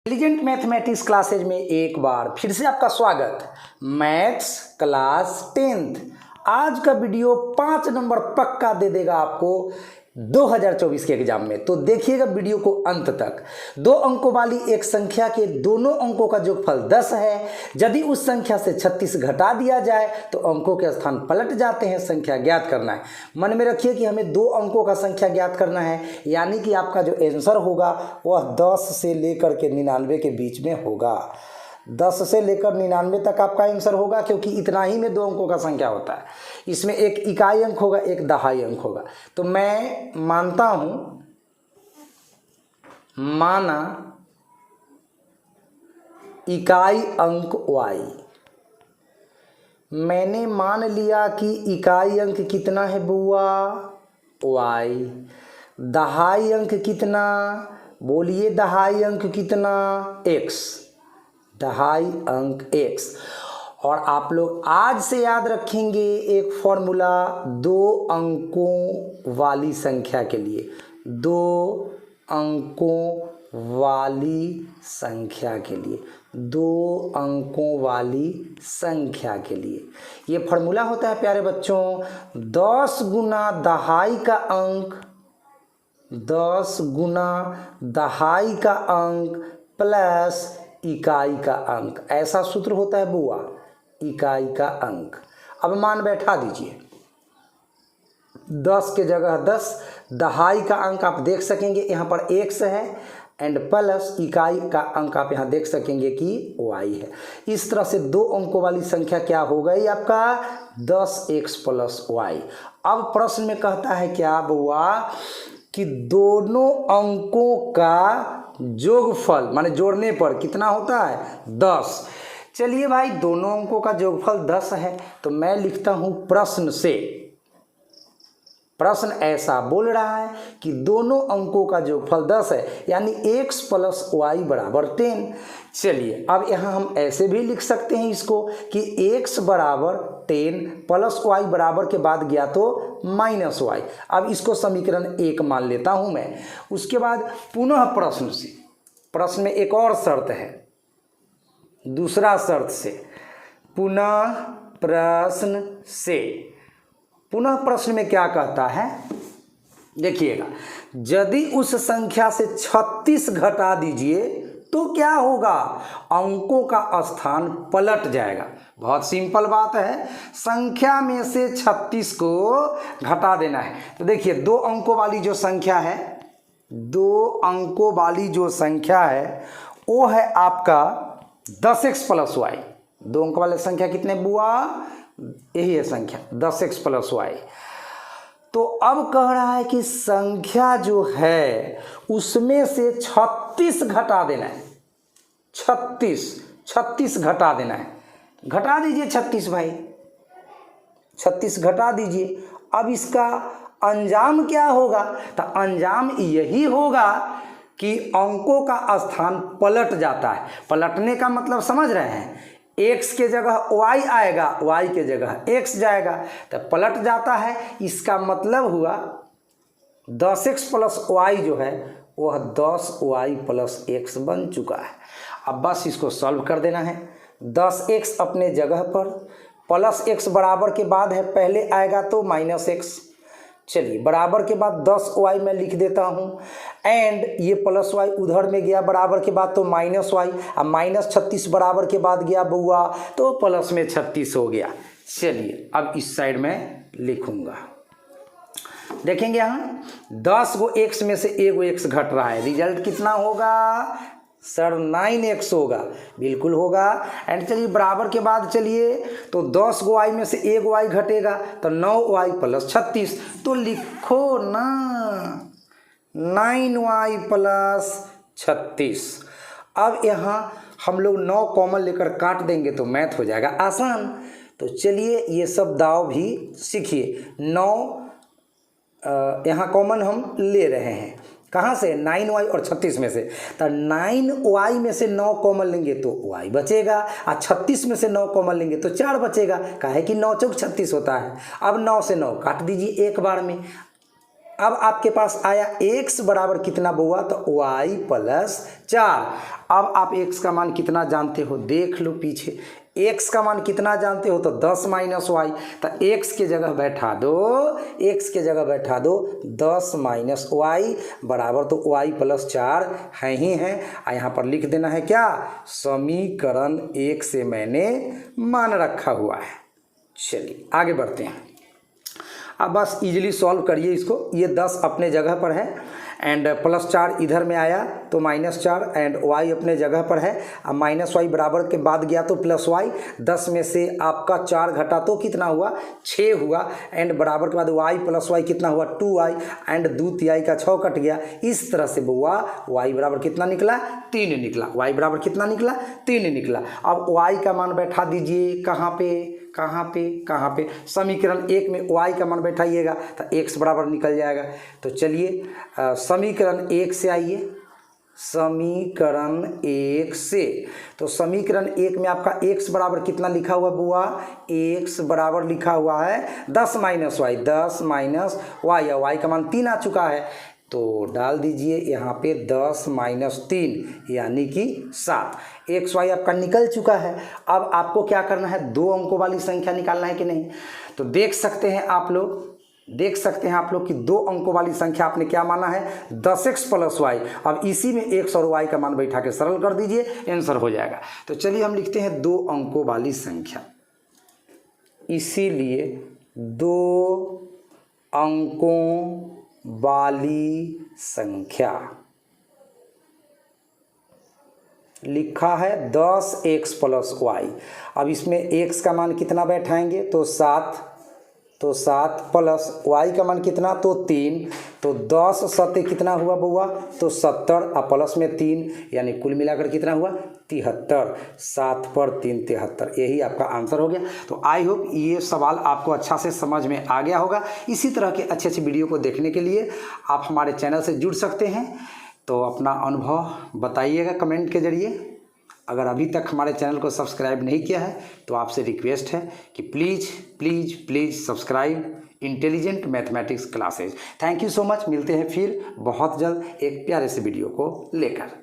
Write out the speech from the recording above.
Intelligent mathematics classes में एक बार फिर से आपका स्वागत। मैथ्स क्लास 10th आज का वीडियो 5 नंबर पक्का दे देगा आपको 2024 के एग्जाम में। तो देखिएगा वीडियो को अंत तक। 2 अंकों वाली एक संख्या के दोनों अंकों का योगफल 10 है। यदि उस संख्या से 36 घटा दिया जाए तो अंकों के स्थान पलट जाते हैं। संख्या ज्ञात करना है। मन में रखिए कि हमें 2 अंकों का संख्या ज्ञात करना है, यानी कि आपका जो आंसर होगा वह 10 से लेकर के 99 के बीच में होगा। 10 से लेकर 99 तक आपका आंसर होगा, क्योंकि इतना ही में 2 अंकों का संख्या होता है। इसमें एक इकाई अंक होगा, एक दहाई अंक होगा। तो मैं मानता हूं, माना इकाई अंक y। मैंने मान लिया कि इकाई अंक कितना है बुआ, y। दहाई अंक कितना, बोलिए दहाई अंक कितना, x। दहाई अंक x। और आप लोग आज से याद रखेंगे एक फॉर्मूला 2 अंकों वाली संख्या के लिए। 2 अंकों वाली संख्या के लिए, 2 अंकों वाली संख्या के लिए ये फॉर्मूला होता है प्यारे बच्चों, 10 गुना दहाई का अंक, 10 गुना दहाई का अंक प्लस इकाई का अंक। ऐसा सूत्र होता है बुआ, इकाई का अंक। अब मान बैठा दीजिए, 10 के जगह 10, दहाई का अंक आप देख सकेंगे यहाँ पर x है, एंड प्लस इकाई का अंक आप यहाँ देख सकेंगे कि y है। इस तरह से 2 अंकों वाली संख्या क्या हो गई आपका, 10x प्लस y। अब प्रश्न में कहता है क्या बुआ कि दोनों अंकों का योगफल माने जोड़ने पर कितना होता है, 10। चलिए भाई, दोनों अंकों का योगफल 10 है, तो मैं लिखता हूं प्रश्न से। प्रश्न ऐसा बोल रहा है कि दोनों अंकों का योगफल 10 है, यानी x प्लस y बराबर 10। चलिए अब यहाँ हम ऐसे भी लिख सकते हैं इसको कि x बराबर 10 प्लस y बराबर के बाद गया तो माइनस y। अब इसको समीकरण 1 मान लेता हूँ मैं। उसके बाद पुनः प्रश्न से, प्रश्न में एक और शर्त है, दूसरा शर्त से, पुनः प्रश्न से। पुनः प्रश्न में क्या कहता है देखिएगा, यदि उस संख्या से 36 घटा दीजिए तो क्या होगा, अंकों का स्थान पलट जाएगा। बहुत सिंपल बात है, संख्या में से 36 को घटा देना है। तो देखिए 2 अंकों वाली जो संख्या है, 2 अंकों वाली जो संख्या है वो है आपका 10x प्लस y। 2 अंक वाली संख्या कितने बुआ, यही है संख्या 10x प्लस y। तो अब कह रहा है कि संख्या जो है उसमें से 36 घटा देना है। 36 घटा देना है। घटा दीजिए 36 भाई, 36 घटा दीजिए। अब इसका अंजाम क्या होगा, तो अंजाम यही होगा कि अंकों का स्थान पलट जाता है। पलटने का मतलब समझ रहे हैं, x के जगह y आएगा, y के जगह x जाएगा, तो पलट जाता है। इसका मतलब हुआ 10x प्लस y जो है वह 10y प्लस x बन चुका है। अब बस इसको सॉल्व कर देना है। 10x अपने जगह पर, प्लस x बराबर के बाद है, पहले आएगा तो माइनस x। चलिए बराबर के बाद 10y मैं लिख देता हूँ, एंड ये प्लस y उधर में गया बराबर के बाद तो माइनस y। अब माइनस 36 बराबर के बाद गया बुआ तो प्लस में 36 हो गया। चलिए अब इस साइड में लिखूंगा, देखेंगे यहाँ 10 को x में से 1 x घट रहा है, रिजल्ट कितना होगा सर, 9x होगा, बिल्कुल होगा। एंड चलिए बराबर के बाद चलिए तो 10 को y में से 1 y घटेगा तो 9y प्लस 36। तो लिखो ना 9y प्लस 36। अब यहाँ हम लोग 9 कॉमन लेकर काट देंगे तो मैथ हो जाएगा आसान। तो चलिए ये सब दाव भी सीखिए। 9 यहाँ कॉमन हम ले रहे हैं, कहाँ से, 9y और 36 में से। तो 9y में से 9 कॉमन लेंगे तो y बचेगा, और 36 में से 9 कॉमन लेंगे तो 4 बचेगा। काहे कि 9 चौक 36 होता है। अब 9 से 9 काट दीजिए एक बार में। अब आपके पास आया x बराबर कितना बुआ, तो y प्लस 4। अब आप x का मान कितना जानते हो, देख लो पीछे, x का मान कितना जानते हो, तो 10 माइनस वाई। तो x के जगह बैठा दो, x के जगह बैठा दो 10 माइनस वाई बराबर, तो y प्लस 4 है ही है। यहाँ पर लिख देना है क्या, समीकरण 1 से मैंने मान रखा हुआ है। चलिए आगे बढ़ते हैं। अब बस इजीली सॉल्व करिए इसको। ये 10 अपने जगह पर है एंड प्लस 4 इधर में आया तो माइनस 4 एंड y अपने जगह पर है। अब माइनस वाई बराबर के बाद गया तो प्लस वाई, 10 में से आपका 4 घटा तो कितना हुआ, 6 हुआ एंड बराबर के बाद y प्लस वाई कितना हुआ, 2y एंड 2 तिहाई का 6 कट गया। इस तरह से बुआ y बराबर कितना निकला, 3 निकला। y बराबर कितना निकला, 3 निकला। अब y का मान बैठा दीजिए कहाँ पे, कहाँ पे, समीकरण 1 में y का मान बैठाइएगा तो x बराबर निकल जाएगा। तो चलिए समीकरण 1 से आइए, समीकरण 1 से, तो समीकरण 1 में आपका x बराबर कितना लिखा हुआ बुआ, x बराबर लिखा हुआ है 10 माइनस वाई, 10 माइनस वाई, या y का मान 3 आ चुका है तो डाल दीजिए यहाँ पे 10 माइनस 3 यानी कि 7। एक्स वाई आपका निकल चुका है। अब आपको क्या करना है, 2 अंकों वाली संख्या निकालना है कि नहीं। तो देख सकते हैं आप लोग कि 2 अंकों वाली संख्या आपने क्या माना है, 10x प्लस वाई। अब इसी में x और y का मान बैठा के सरल कर दीजिए, आंसर हो जाएगा। तो चलिए हम लिखते हैं 2 अंकों वाली संख्या, इसीलिए 2 अंकों वाली संख्या लिखा है 10x प्लस वाई। अब इसमें x का मान कितना बैठाएंगे, तो 7 प्लस y का मान कितना, तो 3, तो 10 सत्ते कितना हुआ बुआ, तो 70 और प्लस में 3 यानी कुल मिलाकर कितना हुआ, 73। 7 पर 3 73, यही आपका आंसर हो गया। तो आई होप ये सवाल आपको अच्छा से समझ में आ गया होगा। इसी तरह के अच्छे अच्छे वीडियो को देखने के लिए आप हमारे चैनल से जुड़ सकते हैं। तो अपना अनुभव बताइएगा कमेंट के जरिए। अगर अभी तक हमारे चैनल को सब्सक्राइब नहीं किया है तो आपसे रिक्वेस्ट है कि please subscribe intelligent mathematics classes. Thank you so much. मिलते हैं फिर बहुत जल्द एक प्यारे से वीडियो को लेकर।